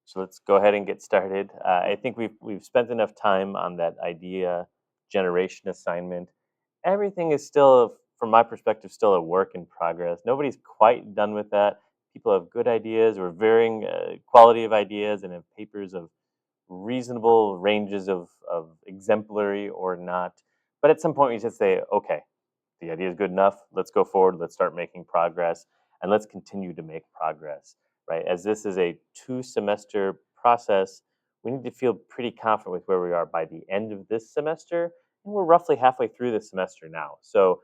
So let's go ahead and get started. I think we've spent enough time on that idea generation assignment. Everything is still, from my perspective, still a work in progress. Nobody's quite done with that. People have good ideas or varying quality of ideas and have papers of reasonable ranges of exemplary or not. But at some point, you just say, okay, the idea is good enough. Let's go forward. Let's start making progress, and let's continue to make progress. Right? As this is a 2 semester process, we need to feel pretty confident with where we are by the end of this semester, and we're roughly halfway through the semester now. So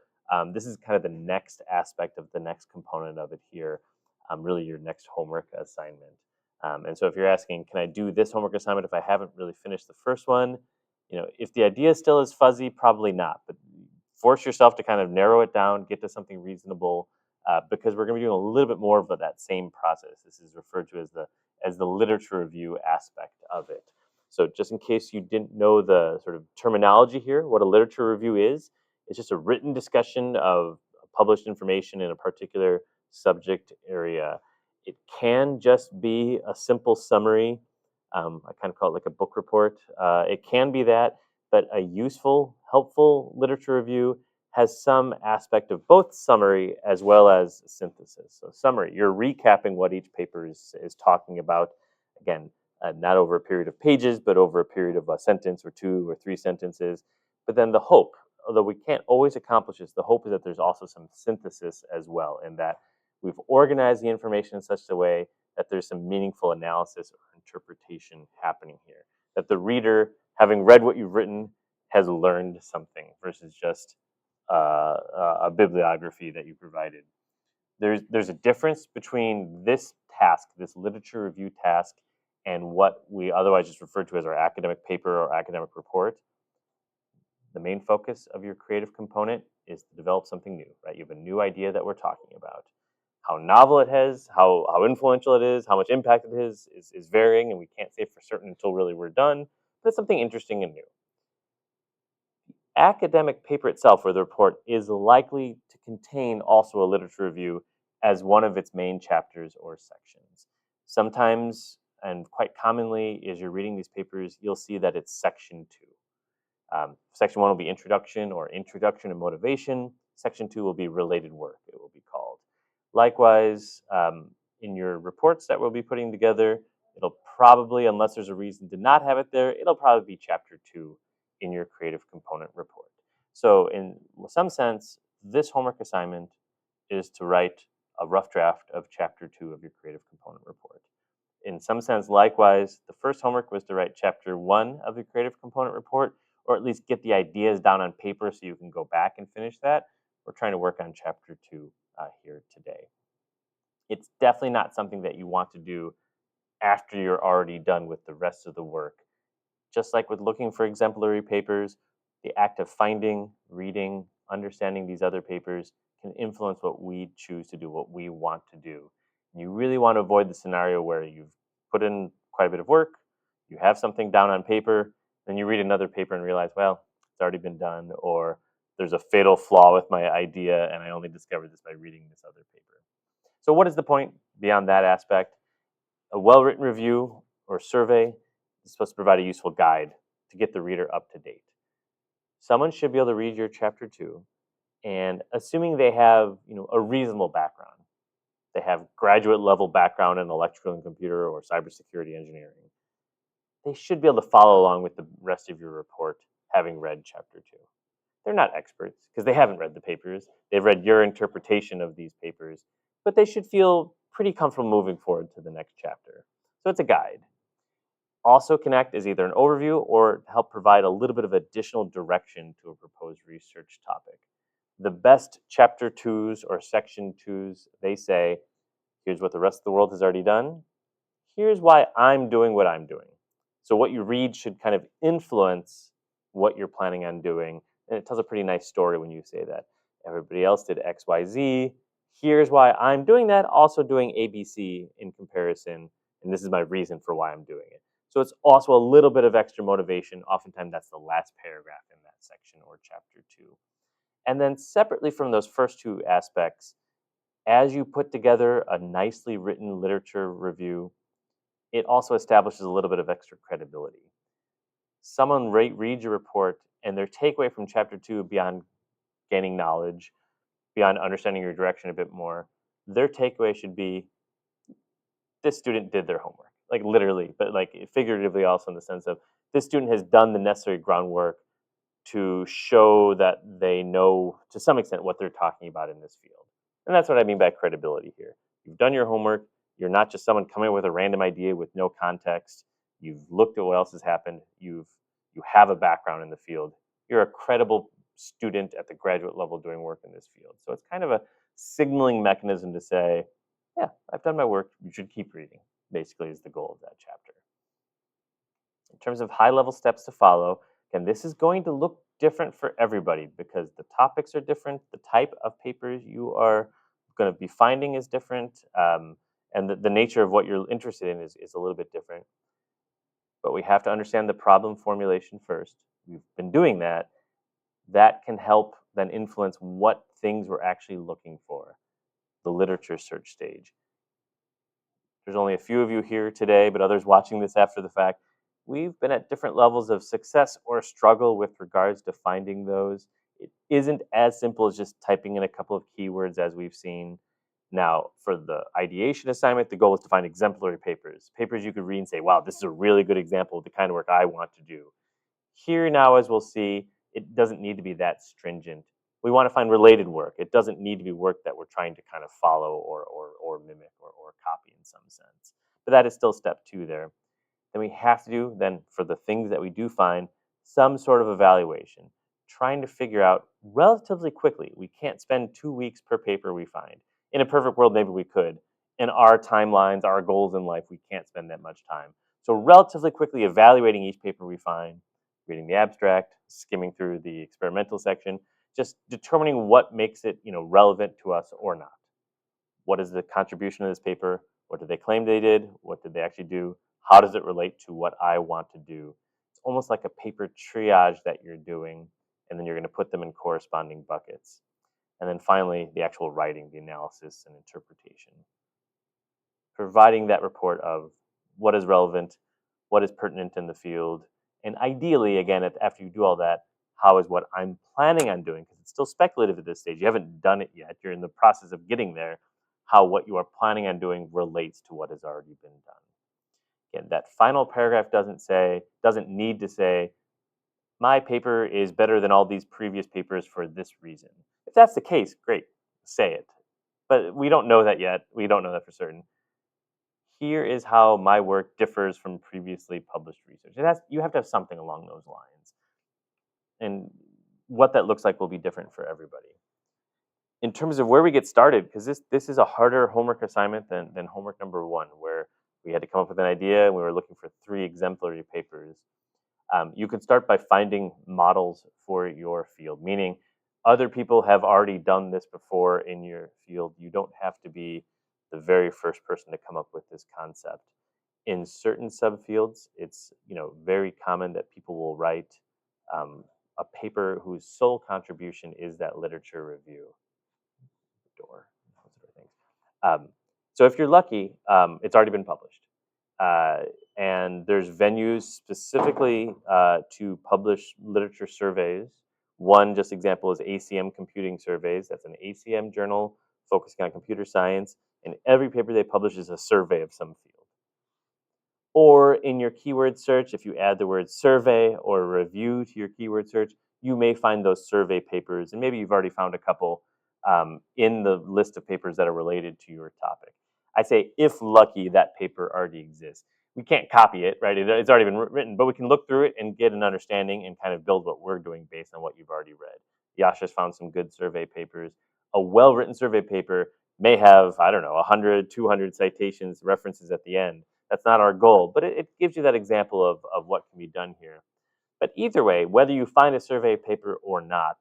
this is kind of the next aspect of the next component of it here. Really, your next homework assignment. And so, if you're asking, can I do this homework assignment if I haven't really finished the first one? If the idea still is fuzzy, probably not. But force yourself to kind of narrow it down, get to something reasonable, because we're going to be doing a little bit more of that same process. This is referred to as the literature review aspect of it. So, just in case you didn't know the sort of terminology here, what a literature review is, it's just a written discussion of published information in a particular subject area. It can just be a simple summary. I kind of call it like a book report. It can be that, but a useful, helpful literature review has some aspect of both summary as well as synthesis. So, summary, you're recapping what each paper is talking about. Again, not over a period of pages, but over a period of a sentence or 2 or 3 sentences. But then the hope, although we can't always accomplish this, the hope is that there's also some synthesis as well, in that we've organized the information in such a way that there's some meaningful analysis or interpretation happening here. That the reader, having read what you've written, has learned something versus just a bibliography that you provided. There's a difference between this task, this literature review task, and what we otherwise just refer to as our academic paper or academic report. The main focus of your creative component is to develop something new, right? You have a new idea that we're talking about. How novel it has, how influential it is, how much impact it is varying, and we can't say for certain until really we're done, but it's something interesting and new. Academic paper itself, or the report, is likely to contain also a literature review as one of its main chapters or sections. Sometimes, and quite commonly, as you're reading these papers, you'll see that it's section 2. Section 1 will be introduction or introduction and motivation. Section 2 will be related work, it will be called. Likewise, in your reports that we'll be putting together, it'll probably, unless there's a reason to not have it there, it'll probably be chapter 2 in your creative component report. So, in some sense, this homework assignment is to write a rough draft of chapter 2 of your creative component report. In some sense, likewise, the first homework was to write chapter 1 of the creative component report, or at least get the ideas down on paper so you can go back and finish that. We're trying to work on chapter 2 here today. It's definitely not something that you want to do after you're already done with the rest of the work. Just like with looking for exemplary papers, the act of finding, reading, understanding these other papers can influence what we choose to do, what we want to do. And you really want to avoid the scenario where you've put in quite a bit of work, you have something down on paper, then you read another paper and realize, well, it's already been done, or there's a fatal flaw with my idea, and I only discovered this by reading this other paper. So, what is the point beyond that aspect? A well written review or survey is supposed to provide a useful guide to get the reader up to date. Someone should be able to read your chapter 2, and assuming they have a reasonable background, they have graduate level background in electrical and computer or cybersecurity engineering, they should be able to follow along with the rest of your report having read chapter 2. They're not experts because they haven't read the papers. They've read your interpretation of these papers, but they should feel pretty comfortable moving forward to the next chapter. So it's a guide. Also Connect is either an overview or help provide a little bit of additional direction to a proposed research topic. The best chapter 2s or section 2s, they say, here's what the rest of the world has already done. Here's why I'm doing what I'm doing. So what you read should kind of influence what you're planning on doing. And it tells a pretty nice story when you say that. Everybody else did X, Y, Z. Here's why I'm doing that, also doing ABC in comparison. And this is my reason for why I'm doing it. So it's also a little bit of extra motivation. Oftentimes that's the last paragraph in that section or chapter 2. And then separately from those first 2 aspects, as you put together a nicely written literature review, it also establishes a little bit of extra credibility. Someone reads your report and their takeaway from chapter 2, beyond gaining knowledge, beyond understanding your direction a bit more, their takeaway should be this student did their homework, like literally, but like figuratively also in the sense of this student has done the necessary groundwork to show that they know to some extent what they're talking about in this field. And that's what I mean by credibility here. You've done your homework. You're not just someone coming up with a random idea with no context. You've looked at what else has happened. You have a background in the field. You're a credible student at the graduate level doing work in this field. So it's kind of a signaling mechanism to say, yeah, I've done my work. You should keep reading, basically, is the goal of that chapter. In terms of high level steps to follow, again, this is going to look different for everybody because the topics are different, the type of papers you are going to be finding is different, and the nature of what you're interested in is a little bit different. But we have to understand the problem formulation first. We've been doing that. That can help then influence what things we're actually looking for, the literature search stage. There's only a few of you here today, but others watching this after the fact. We've been at different levels of success or struggle with regards to finding those. It isn't as simple as just typing in a couple of keywords as we've seen. Now, for the ideation assignment, the goal is to find exemplary papers, papers you could read and say, wow, this is a really good example of the kind of work I want to do. Here now, as we'll see, it doesn't need to be that stringent. We want to find related work. It doesn't need to be work that we're trying to kind of follow or mimic or copy in some sense. But that is still step 2 there. Then we have to do, then for the things that we do find, some sort of evaluation, trying to figure out relatively quickly. We can't spend 2 weeks per paper we find. In a perfect world, maybe we could. In our timelines, our goals in life, we can't spend that much time. So relatively quickly evaluating each paper we find, reading the abstract, skimming through the experimental section, just determining what makes it, relevant to us or not. What is the contribution of this paper? What did they claim they did? What did they actually do? How does it relate to what I want to do? It's almost like a paper triage that you're doing, and then you're going to put them in corresponding buckets. And then finally, the actual writing, the analysis and interpretation. Providing that report of what is relevant, what is pertinent in the field, and ideally, again, after you do all that, how is what I'm planning on doing? Because it's still speculative at this stage. You haven't done it yet. You're in the process of getting there. How what you are planning on doing relates to what has already been done. Again, that final paragraph doesn't need to say, my paper is better than all these previous papers for this reason. If that's the case, great, say it. But we don't know that yet. We don't know that for certain. Here is how my work differs from previously published research. You have to have something along those lines. And what that looks like will be different for everybody. In terms of where we get started, because this is a harder homework assignment than homework number 1, where we had to come up with an idea and we were looking for 3 exemplary papers. You can start by finding models for your field, meaning other people have already done this before in your field. You don't have to be the very first person to come up with this concept. In certain subfields, it's very common that people will write a paper whose sole contribution is that literature review. Door. So if you're lucky, it's already been published. And there's venues specifically to publish literature surveys. One just example is ACM Computing Surveys. That's an ACM journal focusing on computer science, and every paper they publish is a survey of some field. Or in your keyword search, if you add the word survey or review to your keyword search, you may find those survey papers, and maybe you've already found a couple in the list of papers that are related to your topic. I say, if lucky, that paper already exists. We can't copy it, right? It's already been written, but we can look through it and get an understanding and kind of build what we're doing based on what you've already read. Yasha's found some good survey papers. A well-written survey paper may have, 100, 200 citations, references at the end. That's not our goal, but it gives you that example of what can be done here. But either way, whether you find a survey paper or not,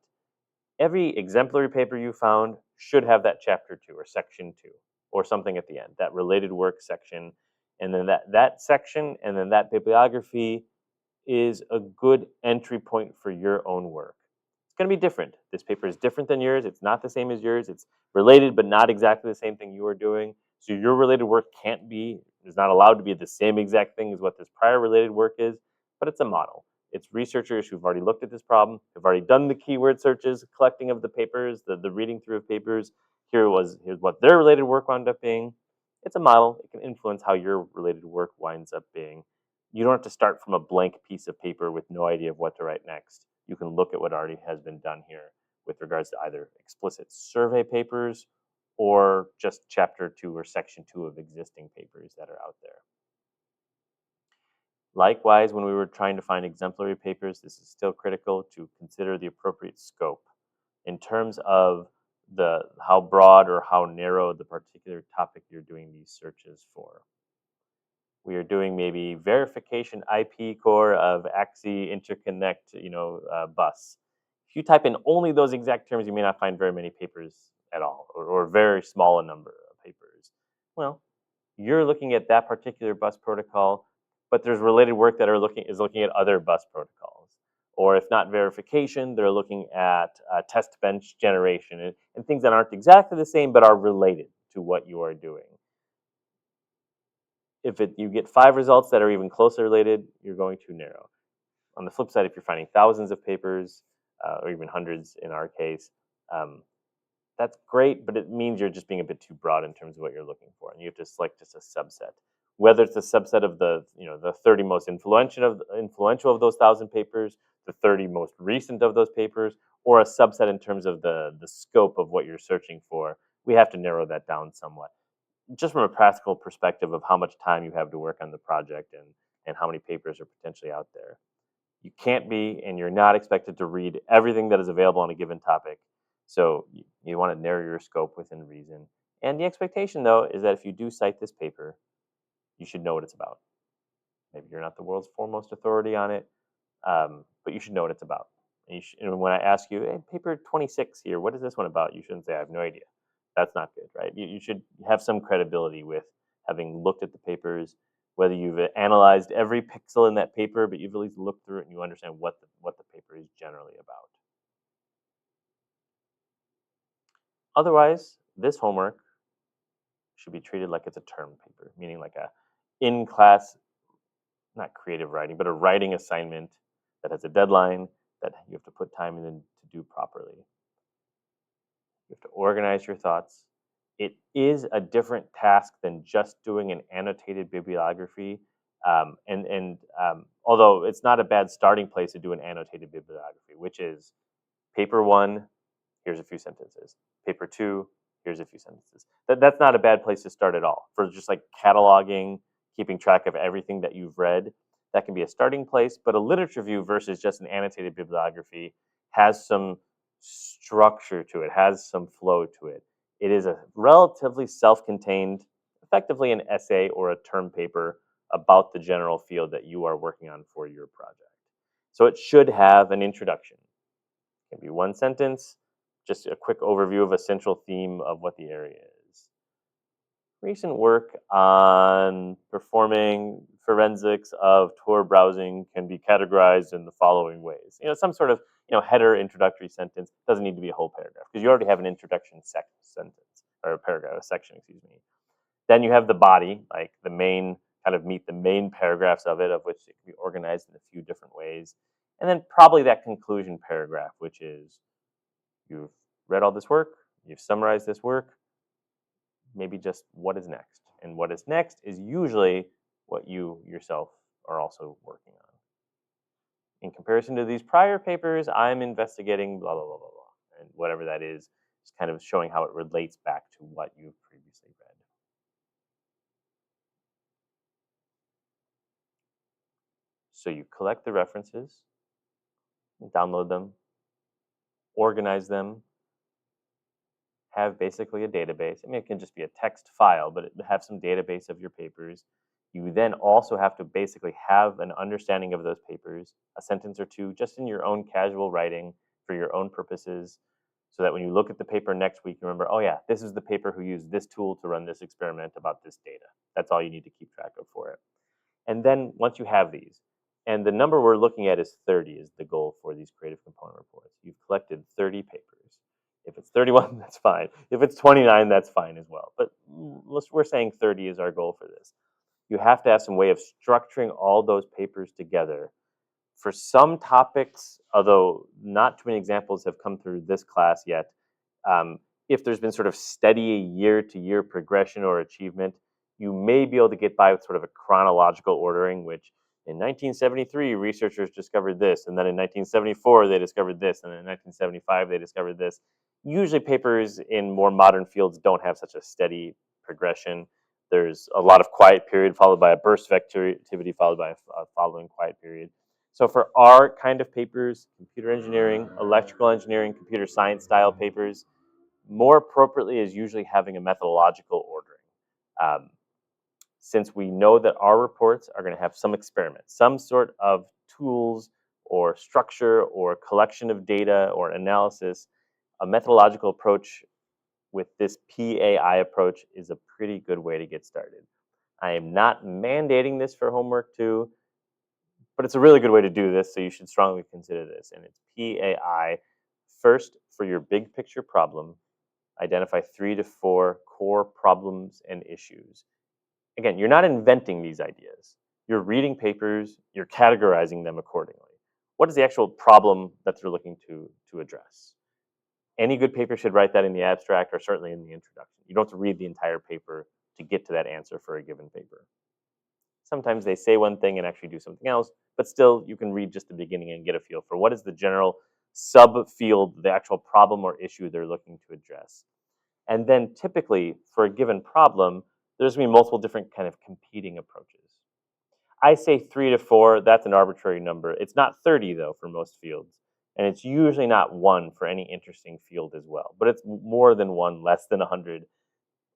every exemplary paper you found should have that chapter 2 or section 2 or something at the end, that related work section. And then that section and then that bibliography is a good entry point for your own work. It's going to be different. This paper is different than yours. It's not the same as yours. It's related, but not exactly the same thing you are doing. So your related work is not allowed to be the same exact thing as what this prior related work is, but it's a model. It's researchers who've already looked at this problem, have already done the keyword searches, collecting of the papers, the reading through of papers. Here's what their related work wound up being. It's a model. It can influence how your related work winds up being. You don't have to start from a blank piece of paper with no idea of what to write next. You can look at what already has been done here with regards to either explicit survey papers or just chapter 2 or section 2 of existing papers that are out there. Likewise, when we were trying to find exemplary papers, this is still critical to consider the appropriate scope in terms of the how broad or how narrow the particular topic you're doing these searches for. We are doing maybe verification IP core of AXI interconnect, bus. If you type in only those exact terms, you may not find very many papers at all, or very small a number of papers. Well, you're looking at that particular bus protocol, but there's related work that is looking at other bus protocols. Or if not verification, they're looking at test bench generation and things that aren't exactly the same but are related to what you are doing. If you get 5 results that are even closely related, you're going too narrow. On the flip side, if you're finding thousands of papers, or even hundreds in our case, um, that's great, but it means you're just being a bit too broad in terms of what you're looking for, and you have to select just a subset. Whether it's a subset of the 30 most influential of those 1,000 papers, the 30 most recent of those papers, or a subset in terms of the scope of what you're searching for, we have to narrow that down somewhat, just from a practical perspective of how much time you have to work on the project and how many papers are potentially out there. You can't be and you're not expected to read everything that is available on a given topic. So you want to narrow your scope within reason. And the expectation, though, is that if you do cite this paper, you should know what it's about. Maybe you're not the world's foremost authority on it, but you should know what it's about. And when I ask you, hey, paper 26 here, what is this one about? You shouldn't say, I have no idea. That's not good, right? You should have some credibility with having looked at the papers, whether you've analyzed every pixel in that paper, but you've at least looked through it and you understand what the paper is generally about. Otherwise, this homework should be treated like it's a term paper, meaning like a in-class, not creative writing, but a writing assignment that has a deadline that you have to put time in to do properly. You have to organize your thoughts. It is a different task than just doing an annotated bibliography. Although it's not a bad starting place to do an annotated bibliography, which is paper 1, here's a few sentences. Paper 2, here's a few sentences. That's not a bad place to start at all. For just like cataloging, keeping track of everything that you've read, that can be a starting place. But a literature review versus just an annotated bibliography has some structure to it, has some flow to it. It is a relatively self-contained, effectively an essay or a term paper about the general field that you are working on for your project. So it should have an introduction. It can be one sentence, just a quick overview of a central theme of what the area is. Recent work on performing forensics of Tor browsing can be categorized in the following ways. Some sort of header introductory sentence. Doesn't need to be a whole paragraph because you already have an introduction sentence or a paragraph, a section, excuse me. Then you have the body, like the main meet the main paragraphs of it, of which it can be organized in a few different ways. And then probably that conclusion paragraph, which is you've read all this work, you've summarized this work, maybe just what is next. And what is next is usually what you yourself are also working on. In comparison to these prior papers, I'm investigating blah, blah, blah, blah, blah. And whatever that is kind of showing how it relates back to what you've previously read. So you collect the references, download them, organize them, have basically a database. I mean, it can just be a text file, but have some database of your papers. You then also have to basically have an understanding of those papers, a sentence or two, just in your own casual writing for your own purposes, so that when you look at the paper next week, you remember, oh yeah, this is the paper who used this tool to run this experiment about this data. That's all you need to keep track of for it. And then once you have these, and the number we're looking at is 30 is the goal for these creative component reports. You've collected 30 papers. If it's 31, that's fine. If it's 29, that's fine as well. But we're saying 30 is our goal for this. You have to have some way of structuring all those papers together. For some topics, although not too many examples have come through this class yet, if there's been sort of steady year-to-year progression or achievement, you may be able to get by with sort of a chronological ordering, which in 1973, researchers discovered this, and then in 1974, they discovered this, and in 1975, they discovered this. Usually papers in more modern fields don't have such a steady progression. There's a lot of quiet period followed by a burst of activity followed by a following quiet period. So for our kind of papers, computer engineering, electrical engineering, computer science style papers, more appropriately is usually having a methodological ordering. Um, since we know that our reports are going to have some experiment, some sort of tools or structure or collection of data or analysis, a methodological approach with this PAI approach is a pretty good way to get started. I am not mandating this for homework too, but it's a really good way to do this, so you should strongly consider this. And it's PAI. First, for your big picture problem, identify 3 to 4 core problems and issues. Again, you're not inventing these ideas. You're reading papers, you're categorizing them accordingly. What is the actual problem that they're looking to address? Any good paper should write that in the abstract or certainly in the introduction. You don't have to read the entire paper to get to that answer for a given paper. Sometimes they say one thing and actually do something else, but still you can read just the beginning and get a feel for what is the general subfield, the actual problem or issue they're looking to address. And then typically for a given problem, there's going to be multiple different kind of competing approaches. I say 3 to 4, that's an arbitrary number. It's not 30 though for most fields. And it's usually not 1 for any interesting field as well, but it's more than 1, less than 100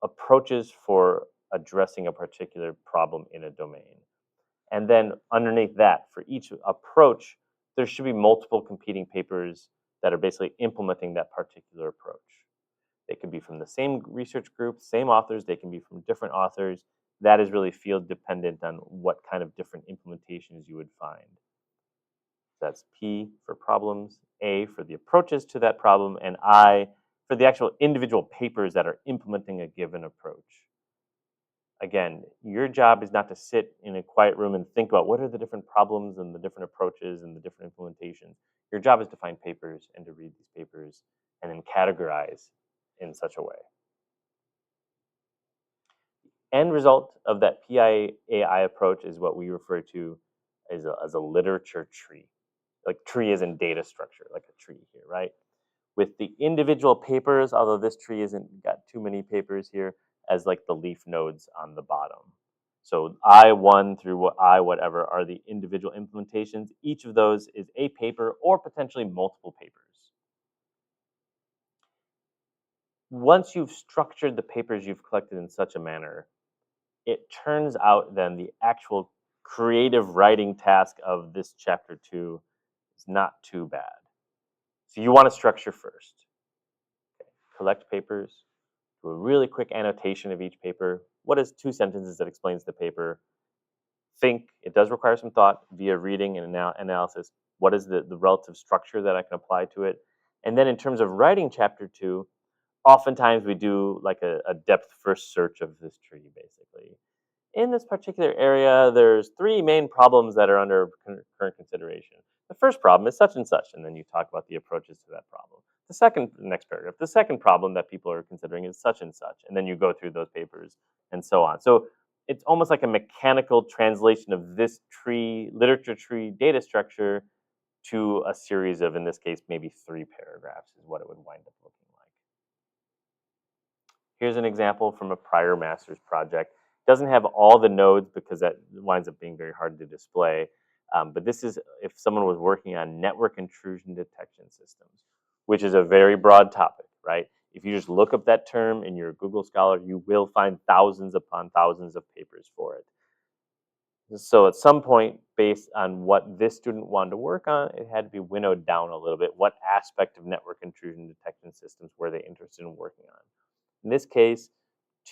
approaches for addressing a particular problem in a domain. And then underneath that, for each approach, there should be multiple competing papers that are basically implementing that particular approach. They could be from the same research group, same authors, they can be from different authors. That is really field dependent on what kind of different implementations you would find. That's P for problems, A for the approaches to that problem, and I for the actual individual papers that are implementing a given approach. Again, your job is not to sit in a quiet room and think about what are the different problems and the different approaches and the different implementations. Your job is to find papers and to read these papers and then categorize in such a way. End result of that PIAI approach is what we refer to as a literature tree. Like tree is in data structure, like a tree here, right? With the individual papers, although this tree isn't got too many papers here, as like the leaf nodes on the bottom. So I1 through I whatever are the individual implementations. Each of those is a paper or potentially multiple papers. Once you've structured the papers you've collected in such a manner, it turns out then the actual creative writing task of this chapter 2 is not too bad. So you want to structure first. Okay. Collect papers, do a really quick annotation of each paper. What is 2 sentences that explains the paper? Think, it does require some thought via reading and analysis. What is the relative structure that I can apply to it? And then in terms of writing chapter 2, oftentimes we do like a depth first search of this tree, basically. In this particular area, there's 3 main problems that are under current consideration. The first problem is such and such, and then you talk about the approaches to that problem. Next paragraph, the second problem that people are considering is such and such, and then you go through those papers and so on. So it's almost like a mechanical translation of this tree, literature tree data structure to a series of, in this case, maybe 3 paragraphs is what it would wind up looking like. Here's an example from a prior master's project. Doesn't have all the nodes because that winds up being very hard to display. But this is if someone was working on network intrusion detection systems, which is a very broad topic, right? If you just look up that term in your Google Scholar, you will find thousands upon thousands of papers for it. So at some point, based on what this student wanted to work on, it had to be winnowed down a little bit. What aspect of network intrusion detection systems were they interested in working on? In this case,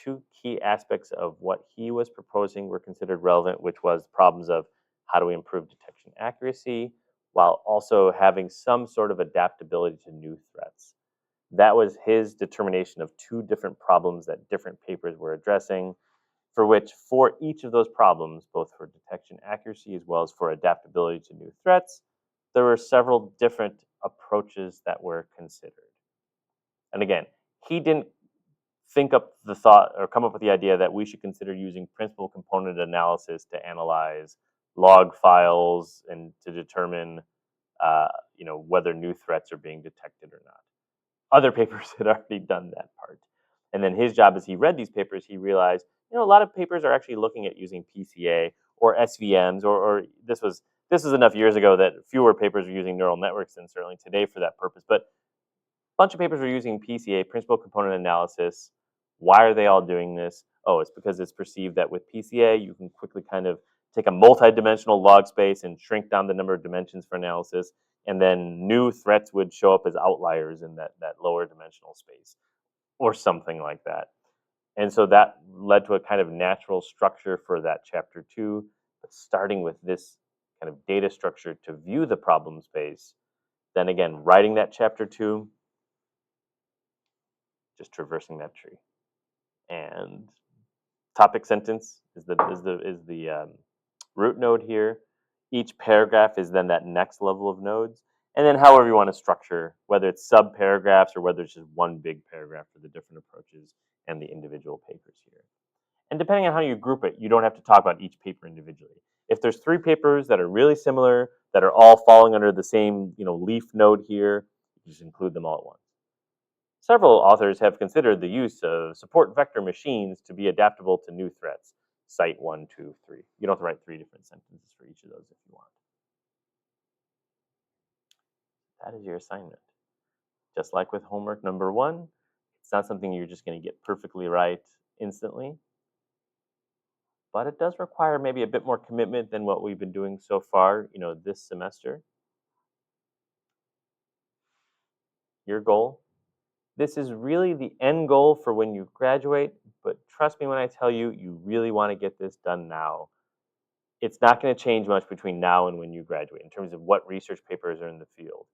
2 key aspects of what he was proposing were considered relevant, which was problems of how do we improve detection accuracy while also having some sort of adaptability to new threats. That was his determination of two different problems that different papers were addressing, for which for each of those problems, both for detection accuracy as well as for adaptability to new threats, there were several different approaches that were considered. And again, he didn't think up the thought or come up with the idea that we should consider using principal component analysis to analyze log files and to determine whether new threats are being detected or not. Other papers had already done that part. And then his job, as he read these papers, he realized, a lot of papers are actually looking at using PCA or SVMs, or this was enough years ago that fewer papers are using neural networks than certainly today for that purpose. But a bunch of papers are using PCA, principal component analysis. Why are they all doing this? Oh, it's because it's perceived that with PCA, you can quickly kind of take a multi-dimensional log space and shrink down the number of dimensions for analysis, and then new threats would show up as outliers in that lower dimensional space, or something like that. And so that led to a kind of natural structure for that chapter 2, but starting with this kind of data structure to view the problem space, then again writing that chapter 2, just traversing that tree. And topic sentence is the root node here. Each paragraph is then that next level of nodes. And then however you want to structure, whether it's sub paragraphs or whether it's just one big paragraph for the different approaches and the individual papers here. And depending on how you group it, you don't have to talk about each paper individually. If there's 3 papers that are really similar, that are all falling under the same leaf node here, you just include them all at once. Several authors have considered the use of support vector machines to be adaptable to new threats. Cite 1, 2, 3. You don't have to write 3 different sentences for each of those if you want. That is your assignment. Just like with homework number 1, it's not something you're just going to get perfectly right instantly, but it does require maybe a bit more commitment than what we've been doing so far, this semester. Your goal. This is really the end goal for when you graduate, but trust me when I tell you, you really want to get this done now. It's not going to change much between now and when you graduate in terms of what research papers are in the field.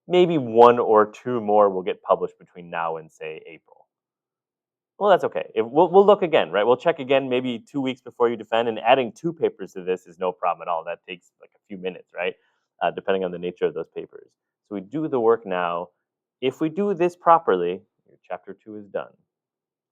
Maybe 1 or 2 more will get published between now and, say, April. Well, that's okay. We'll look again, right? We'll check again maybe 2 weeks before you defend, and adding 2 papers to this is no problem at all. That takes like a few minutes, right? Depending on the nature of those papers. So we do the work now. If we do this properly, your chapter 2 is done.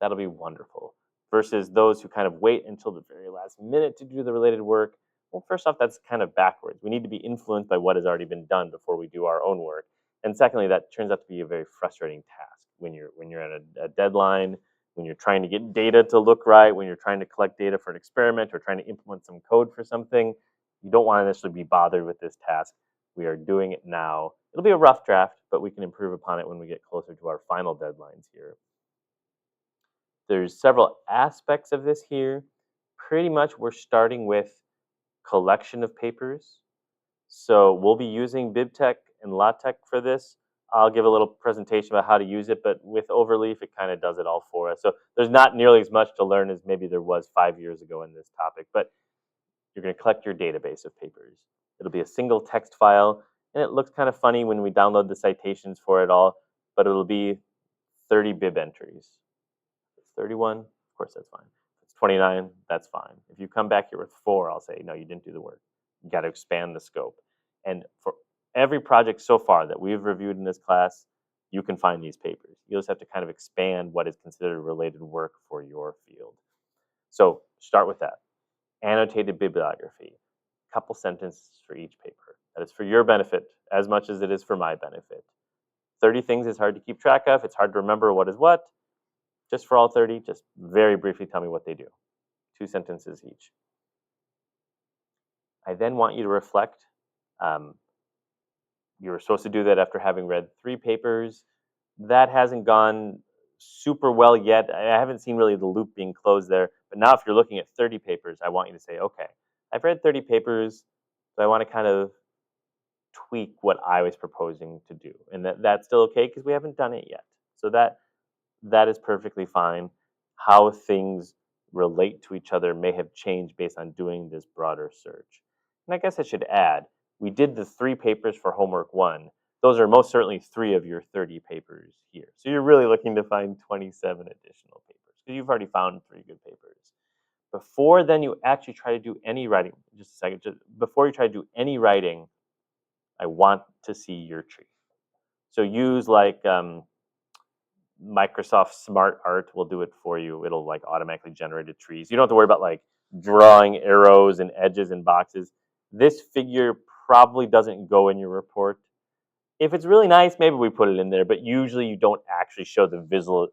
That'll be wonderful. Versus those who kind of wait until the very last minute to do the related work. Well, first off, that's kind of backwards. We need to be influenced by what has already been done before we do our own work. And secondly, that turns out to be a very frustrating task when you're at a deadline, when you're trying to get data to look right, when you're trying to collect data for an experiment or trying to implement some code for something. You don't want to necessarily be bothered with this task. We are doing it now. It'll be a rough draft, but we can improve upon it when we get closer to our final deadlines here. There's several aspects of this here. Pretty much we're starting with collection of papers. So we'll be using BibTeX and LaTeX for this. I'll give a little presentation about how to use it, but with Overleaf, it kind of does it all for us. So there's not nearly as much to learn as maybe there was 5 years ago in this topic, but you're going to collect your database of papers. It'll be a single text file, and it looks kind of funny when we download the citations for it all, but it'll be 30 bib entries. It's 31, of course that's fine. If it's 29, that's fine. If you come back here with 4, I'll say, no, you didn't do the work. You got to expand the scope. And for every project so far that we've reviewed in this class, you can find these papers. You just have to kind of expand what is considered related work for your field. So start with that. Annotated bibliography. A couple sentences for each paper. That is for your benefit as much as it is for my benefit. 30 things is hard to keep track of. It's hard to remember what is what. Just for all 30, just very briefly tell me what they do. 2 sentences each. I then want you to reflect. You were supposed to do that after having read 3 papers. That hasn't gone super well yet. I haven't seen really the loop being closed there. But now if you're looking at 30 papers, I want you to say, okay, I've read 30 papers, so I want to kind of tweak what I was proposing to do. And that's still okay because we haven't done it yet. So that is perfectly fine. How things relate to each other may have changed based on doing this broader search. And I guess I should add, we did the 3 papers for homework 1, those are most certainly 3 of your 30 papers here. So you're really looking to find 27 additional papers because you've already found 3 good papers. Before then you actually try to do any writing, just a second, just before you try to do any writing, I want to see your tree. So use like Microsoft Smart Art will do it for you. It'll like automatically generate the trees. You don't have to worry about like drawing arrows and edges and boxes. This figure probably doesn't go in your report. If it's really nice, maybe we put it in there, but usually you don't actually show the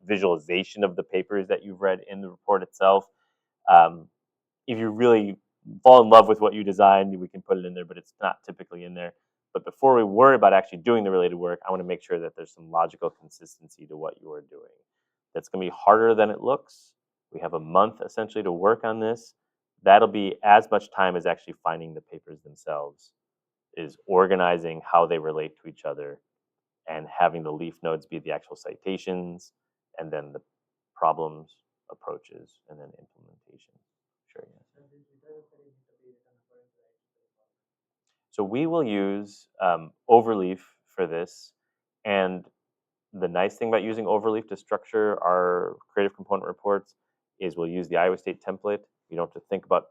visualization of the papers that you've read in the report itself. Um, if you really fall in love with what you designed, we can put it in there, but it's not typically in there. But before we worry about actually doing the related work, I want to make sure that there's some logical consistency to what you are doing. That's going to be harder than it looks. We have a month essentially to work on this. That'll be as much time as actually finding the papers themselves, is organizing how they relate to each other and having the leaf nodes be the actual citations and then the problems, approaches, and then implementation. Sure, yeah. So we will use Overleaf for this. And the nice thing about using Overleaf to structure our creative component reports is we'll use the Iowa State template. You don't have to think about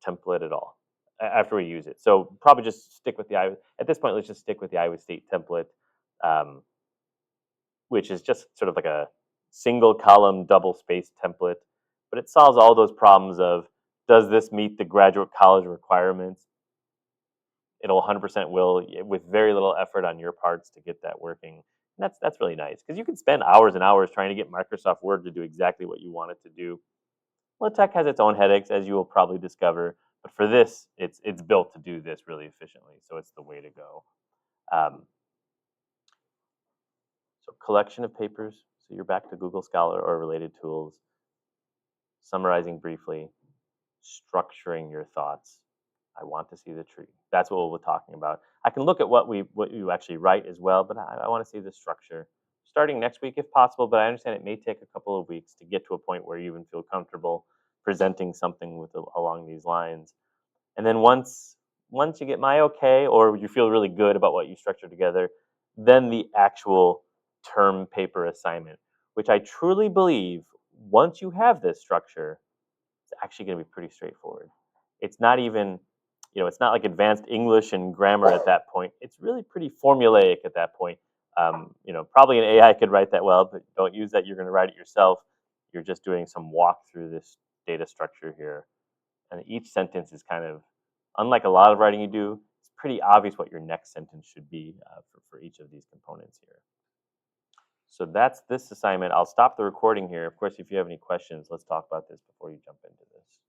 template at all after we use it. So probably just stick with the Iowa. At this point, let's just stick with the Iowa State template, um, which is just sort of like a single column, double space template. But it solves all those problems of, does this meet the graduate college requirements? It'll 100% will, with very little effort on your parts to get that working. And that's really nice because you can spend hours and hours trying to get Microsoft Word to do exactly what you want it to do. LaTeX has its own headaches, as you will probably discover, but for this, it's built to do this really efficiently, so it's the way to go. Um, so collection of papers. So you're back to Google Scholar or related tools. Summarizing briefly, structuring your thoughts. I want to see the tree. That's what we're talking about. I can look at what you actually write as well, but I want to see the structure. Starting next week if possible, but I understand it may take a couple of weeks to get to a point where you even feel comfortable presenting something with along these lines. And then once you get my okay or you feel really good about what you structured together, then the actual term paper assignment, which I truly believe once you have this structure, it's actually going to be pretty straightforward. It's not even, it's not like advanced English and grammar at that point. It's really pretty formulaic at that point. Probably an AI could write that well, but don't use that. You're going to write it yourself. You're just doing some walk through this data structure here. And each sentence is kind of, unlike a lot of writing you do, it's pretty obvious what your next sentence should be for each of these components here. So that's this assignment. I'll stop the recording here. Of course, if you have any questions, let's talk about this before you jump into this.